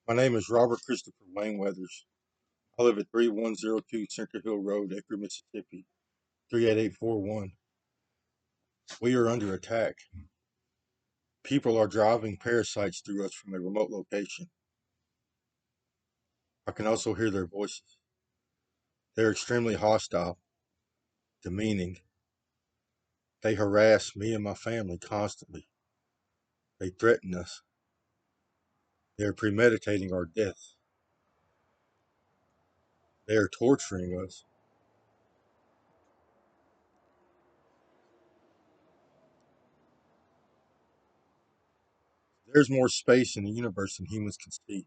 My name is Robert Christopher Wayne Weathers. I live at 3102 Center Hill Road, Acre, Mississippi, 38841. We are under attack. People are driving parasites through us from a remote location. I can also hear their voices. They're extremely hostile, demeaning. They harass me and my family constantly. They threaten us. They are premeditating our death. They are torturing us. There's more space in the universe than humans can see.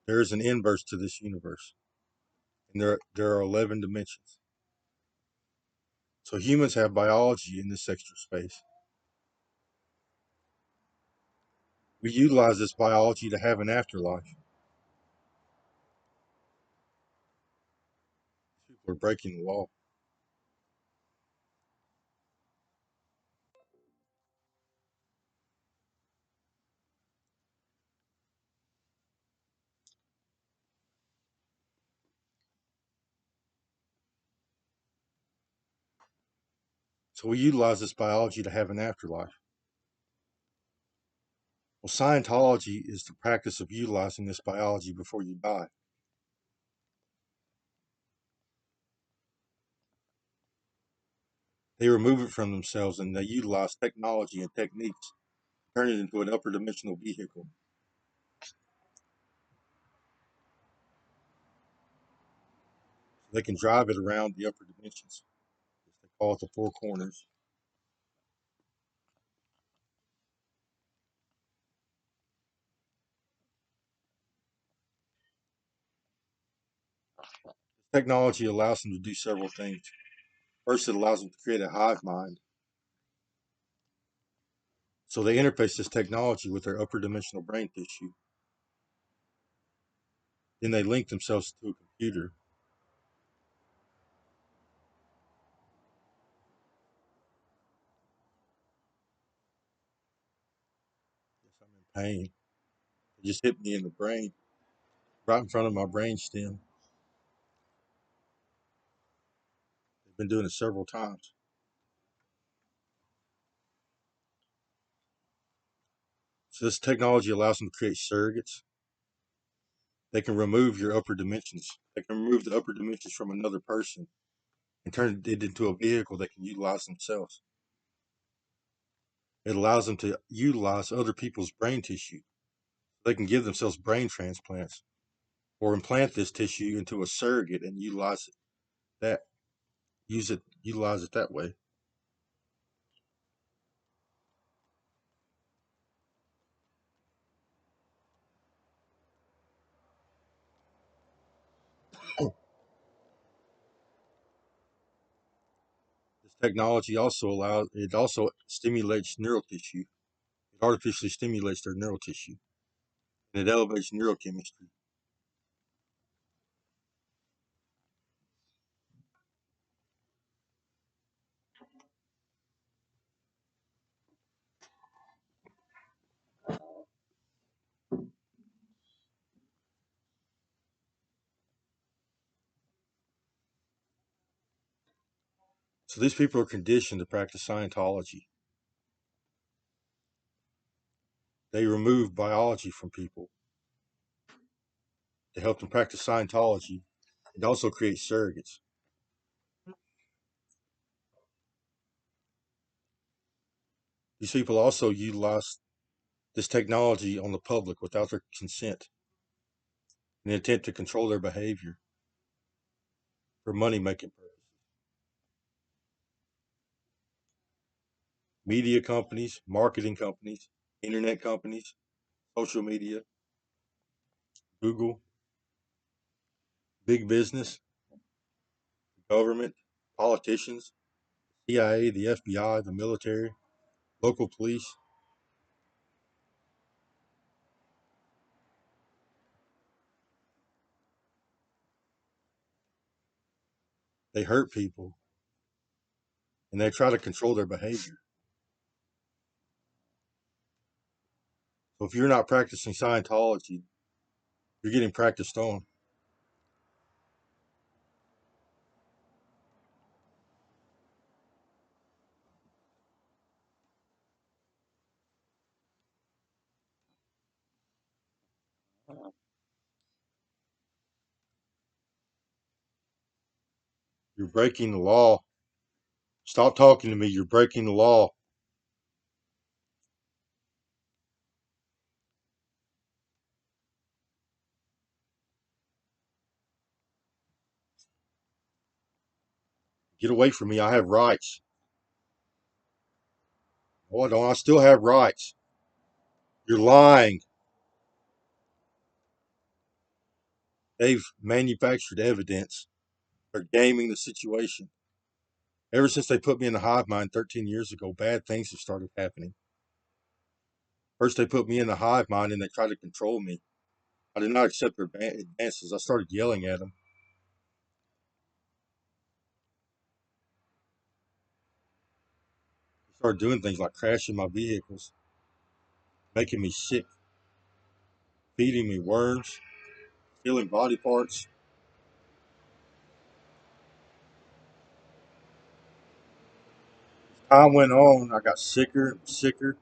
There is an inverse to this universe, and there are 11 dimensions. So humans have biology in this extra space. We utilize this biology to have an afterlife. People are breaking the law. So we utilize this biology to have an afterlife. Well, Scientology is the practice of utilizing this biology before you die. They remove it from themselves and they utilize technology and techniques, turn it into an upper dimensional vehicle. So they can drive it around the upper dimensions. They call it the four corners. Technology allows them to do several things. First, it allows them to create a hive mind. So they interface this technology with their upper dimensional brain tissue. Then they link themselves to a computer. Yes, I'm in pain. It just hit me in the brain, right in front of my brain stem. They've been doing it several times. So this technology allows them to create surrogates. They can remove your upper dimensions. They can remove the upper dimensions from another person and turn it into a vehicle they can utilize themselves. It allows them to utilize other people's brain tissue. They can give themselves brain transplants or implant this tissue into a surrogate and utilize it that utilize it that way. This technology also stimulates neural tissue. It artificially stimulates their neural tissue and it elevates neurochemistry. So these people are conditioned to practice Scientology. They remove biology from people to help them practice Scientology and also create surrogates. These people also utilize this technology on the public without their consent in an attempt to control their behavior for money making purposes. Media companies, marketing companies, internet companies, social media, Google, big business, government, politicians, CIA, the FBI, the military, local police. They hurt people and they try to control their behavior. So if you're not practicing Scientology, You're getting practiced on. You're breaking the law. Stop talking to me. You're breaking the law. Get away from me. I have rights. Oh, I don't. I still have rights. You're lying. They've manufactured evidence. They're gaming the situation. Ever since they put me in the hive mind 13 years ago, bad things have started happening. First, they put me in the hive mind and they tried to control me. I did not accept their advances. I started yelling at them. They started doing things like crashing my vehicles, making me sick, feeding me worms, stealing body parts. Time went on, I got sicker and sicker.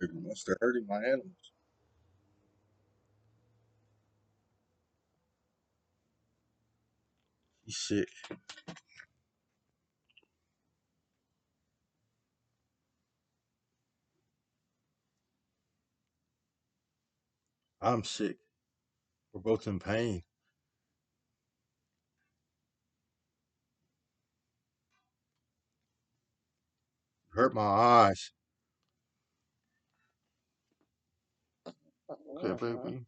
They're hurting my animals. He's sick. I'm sick. We're both in pain. Hurt my eyes. Okay, baby.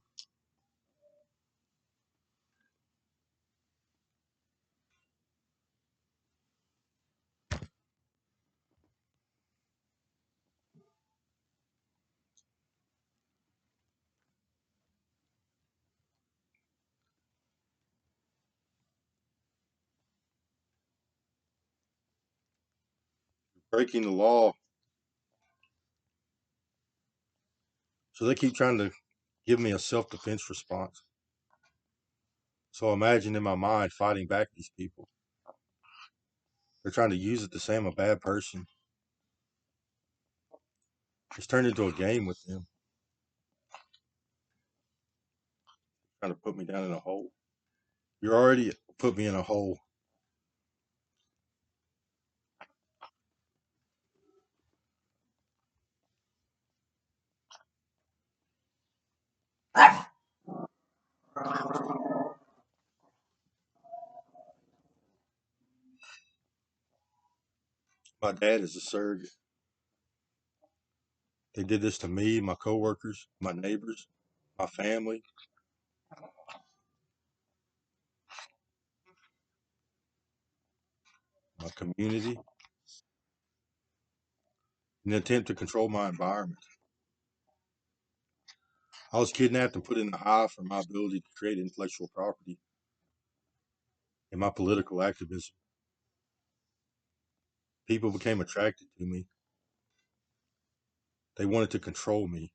Breaking the law. So they keep trying to give me a self defense response. So imagine in my mind fighting back these people. They're trying to use it to say I'm a bad person. It's turned into a game with them, trying to put me down in a hole. You're already put me in a hole. My dad is a surrogate. They did this to me, my coworkers, my neighbors, my family, my community, in an attempt to control my environment. I was kidnapped and put in the hive for my ability to create intellectual property and my political activism. People became attracted to me. They wanted to control me.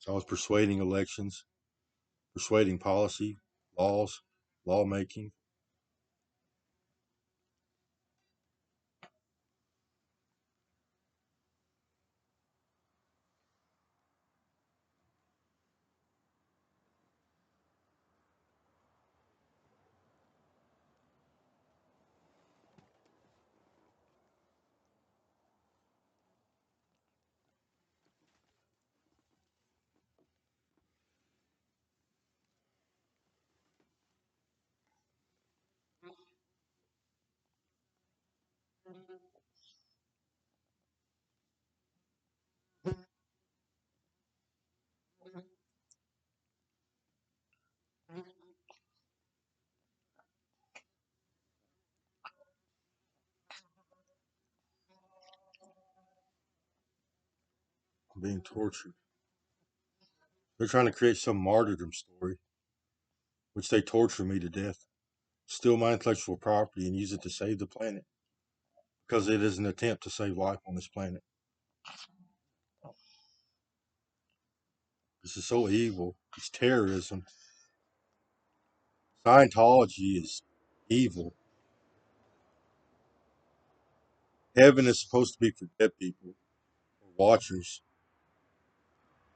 So I was persuading elections, persuading policy, laws, lawmaking. Being tortured. They're trying to create some martyrdom story, which they torture me to death, steal my intellectual property, and use it to save the planet because it is an attempt to save life on this planet. This is so evil. It's terrorism. Scientology is evil. Heaven is supposed to be for dead people, or watchers,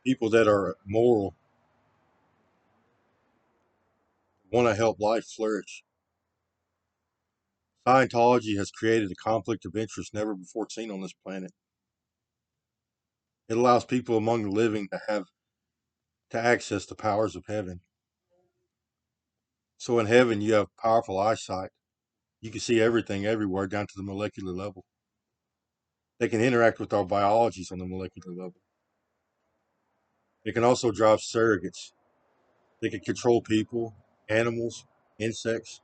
people that are moral, want to help life flourish. Scientology has created a conflict of interest never before seen on this planet. It allows people among the living to access the powers of heaven. So in heaven, you have powerful eyesight. You can see everything everywhere down to the molecular level. They can interact with our biologies on the molecular level. They can also drive surrogates. They can control people, animals, insects.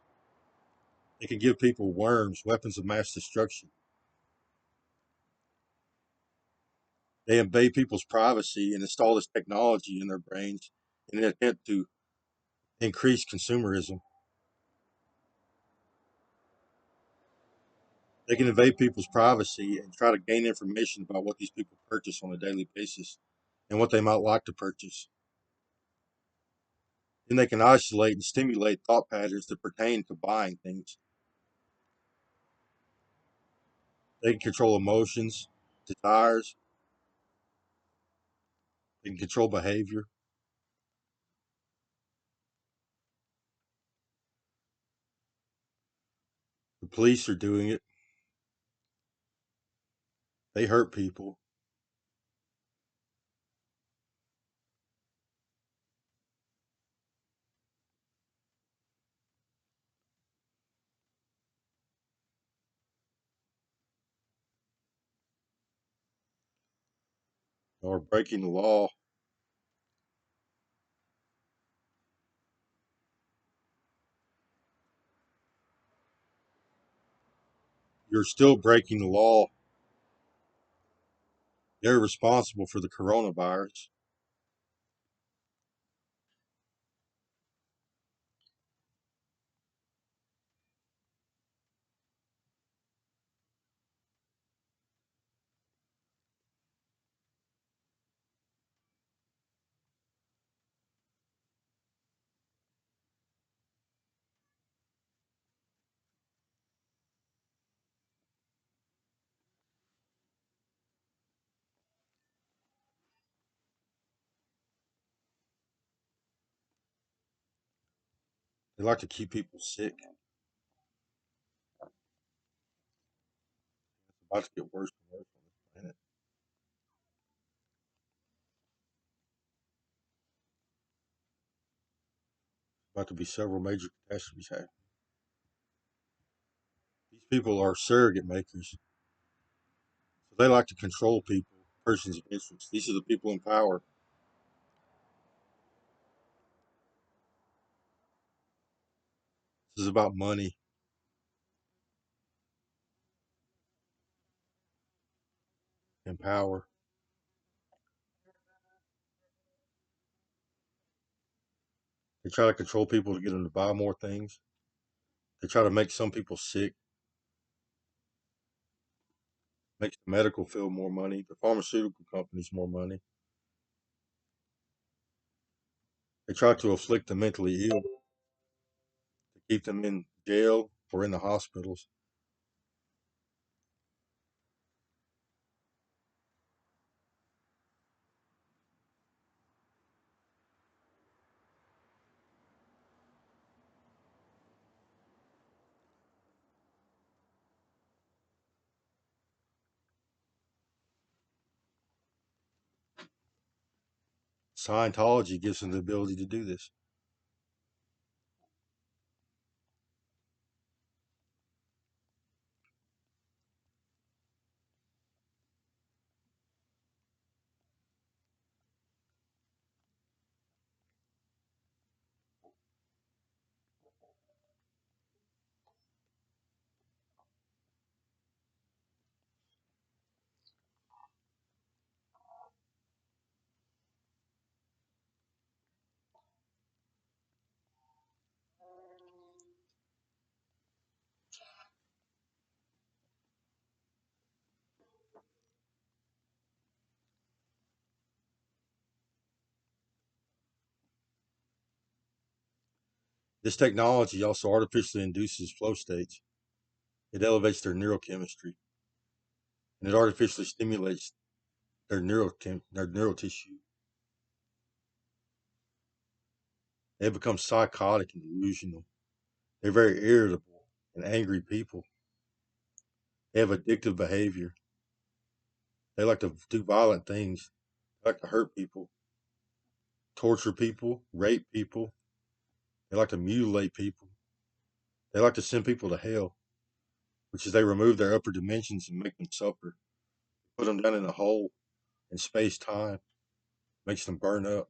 They can give people worms, weapons of mass destruction. They invade people's privacy and install this technology in their brains in an attempt to increase consumerism. They can invade people's privacy and try to gain information about what these people purchase on a daily basis and what they might like to purchase. Then they can isolate and stimulate thought patterns that pertain to buying things. They can control emotions, desires, they can control behavior. The police are doing it. They hurt people. Or breaking the law. You're still breaking the law. They're responsible for the coronavirus. They like to keep people sick. It's about to get worse and worse on this planet. About to be several major catastrophes happening. These people are surrogate makers. So they like to control people, persons of interest. These are the people in power. This is about money and power. They try to control people to get them to buy more things. They try to make some people sick, makes the medical field more money, the pharmaceutical companies more money. They try to afflict the mentally ill to keep them in jail or in the hospitals. Scientology gives them the ability to do this. This technology also artificially induces flow states. It elevates their neurochemistry and it artificially stimulates their neural tissue. They become psychotic and delusional. They're very irritable and angry people. They have addictive behavior. They like to do violent things. They like to hurt people, torture people, rape people. They like to mutilate people. They like to send people to hell, which is they remove their upper dimensions and make them suffer. Put them down in a hole in space time, makes them burn up.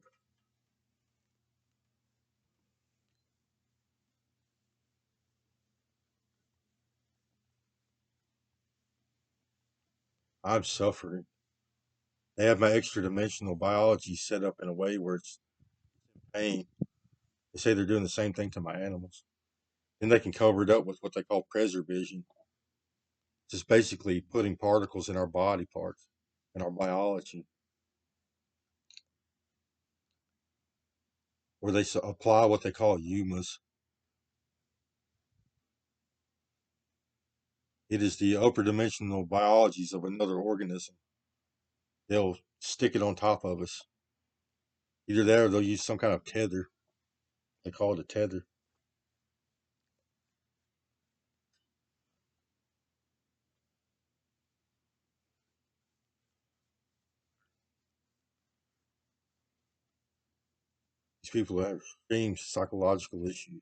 I'm suffering. They have my extra dimensional biology set up in a way where it's pain. They say they're doing the same thing to my animals. Then they can cover it up with what they call preservision, just basically putting particles in our body parts and our biology, where they apply what they call humus. It is the upper dimensional biologies of another organism. They'll stick it on top of us. Either that or they'll use some kind of tether. They call it a tether. These people have extreme psychological issues.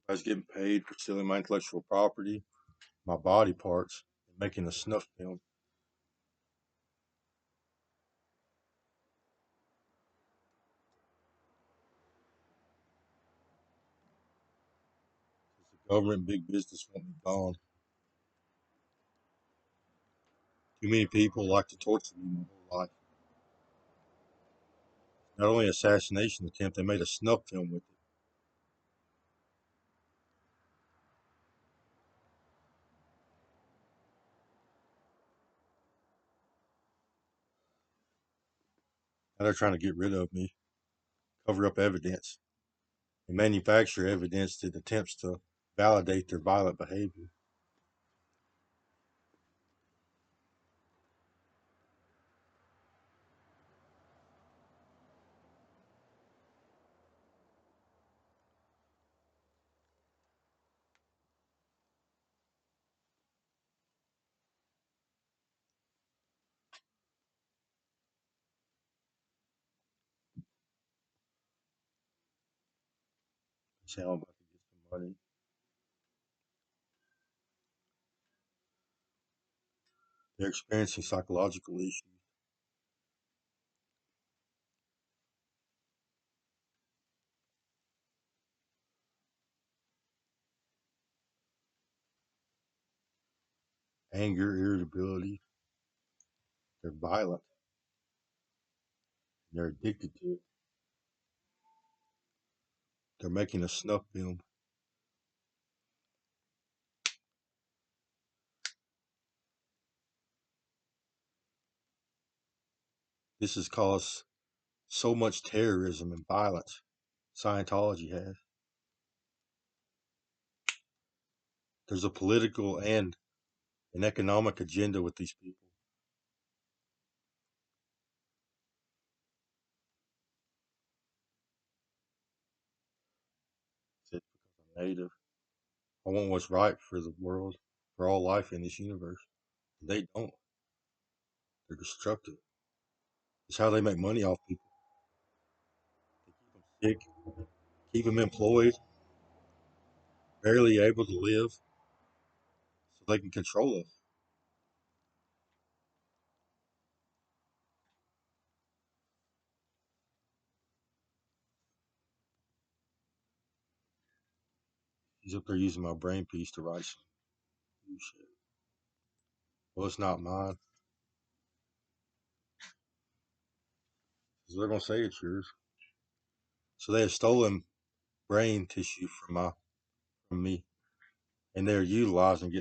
I was getting paid for stealing my intellectual property, my body parts, and making a snuff film. The government, big business want me gone. Too many people like to torture me my whole life. Not only assassination attempt, they made a snuff film with it. Now they're trying to get rid of me, cover up evidence, and manufacture evidence that attempts to validate their violent behavior. Say I'm about to get some money. They're experiencing psychological issues, anger, irritability. They're violent. They're addicted to it. They're making a snuff film. This has caused so much terrorism and violence. Scientology has. There's a political and an economic agenda with these people. It's because I'm native. I want what's right for the world, for all life in this universe. They don't. They're destructive. It's how they make money off people. They keep them sick, keep them employed, barely able to live, so they can control us. He's up there using my brain piece to write some new shit. Well, it's not mine. So they're gonna say it's yours. So they have stolen brain tissue from me, and they're utilizing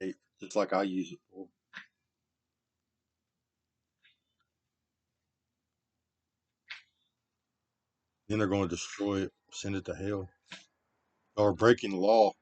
it just like I use it for. Then they're going to destroy it, send it to hell, or breaking the law.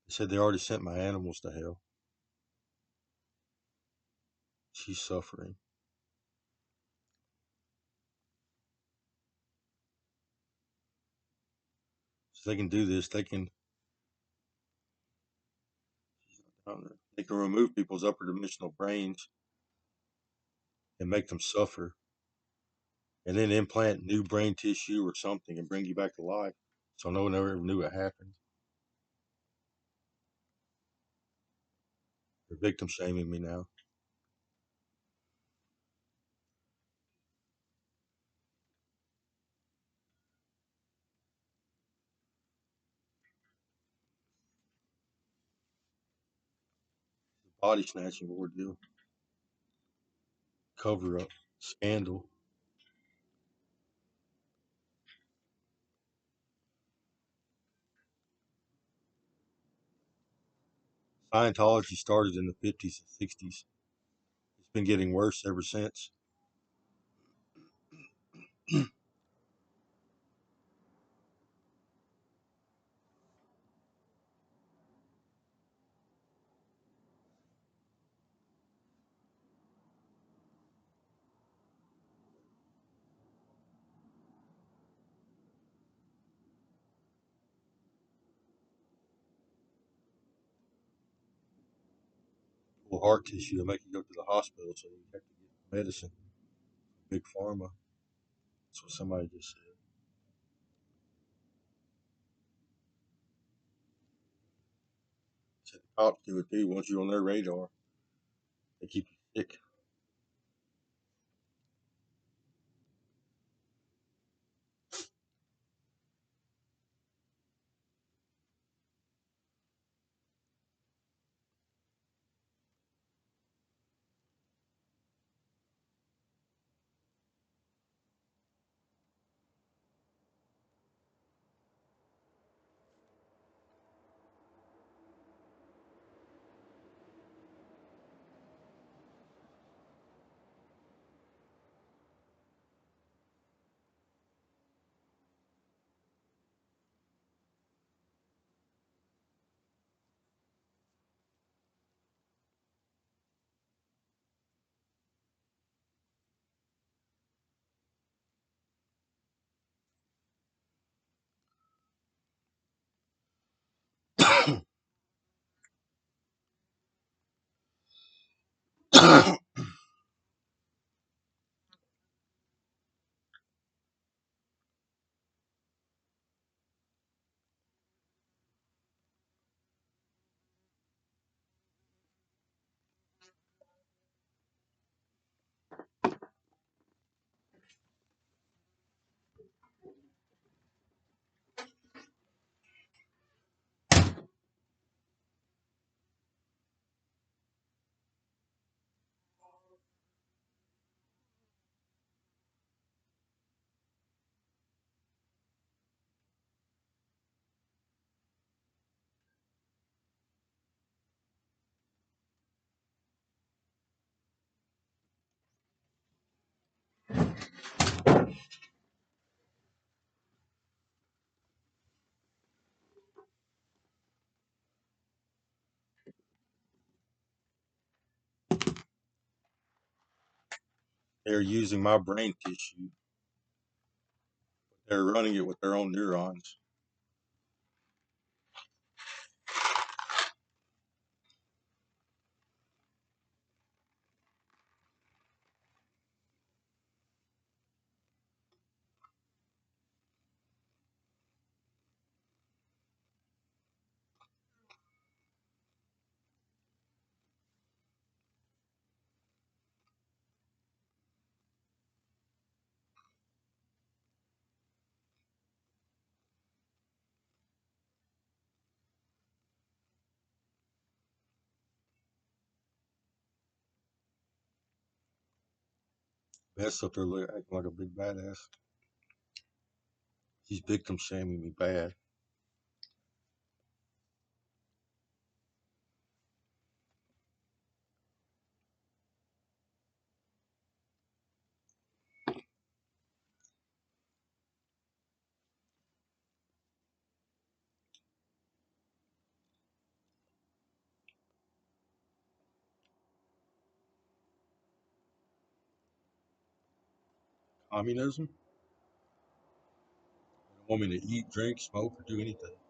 They said they already sent my animals to hell. She's suffering. So they can do this. They can remove people's upper dimensional brains and make them suffer, and then implant new brain tissue or something and bring you back to life. So no one ever knew it happened. They're victim shaming me now. Body snatching ordeal, cover up, scandal. Scientology started in the 50s and 60s. It's been getting worse ever since. Pull heart tissue and make you go to the hospital, so you have to get medicine. Big pharma. That's what somebody just said. Cops do it too. Once you're on their radar, they keep you sick. They're using my brain tissue. They're running it with their own neurons. Beth's up there acting like a big badass. She's victim shaming me bad. Communism? They don't want me to eat, drink, smoke, or do anything.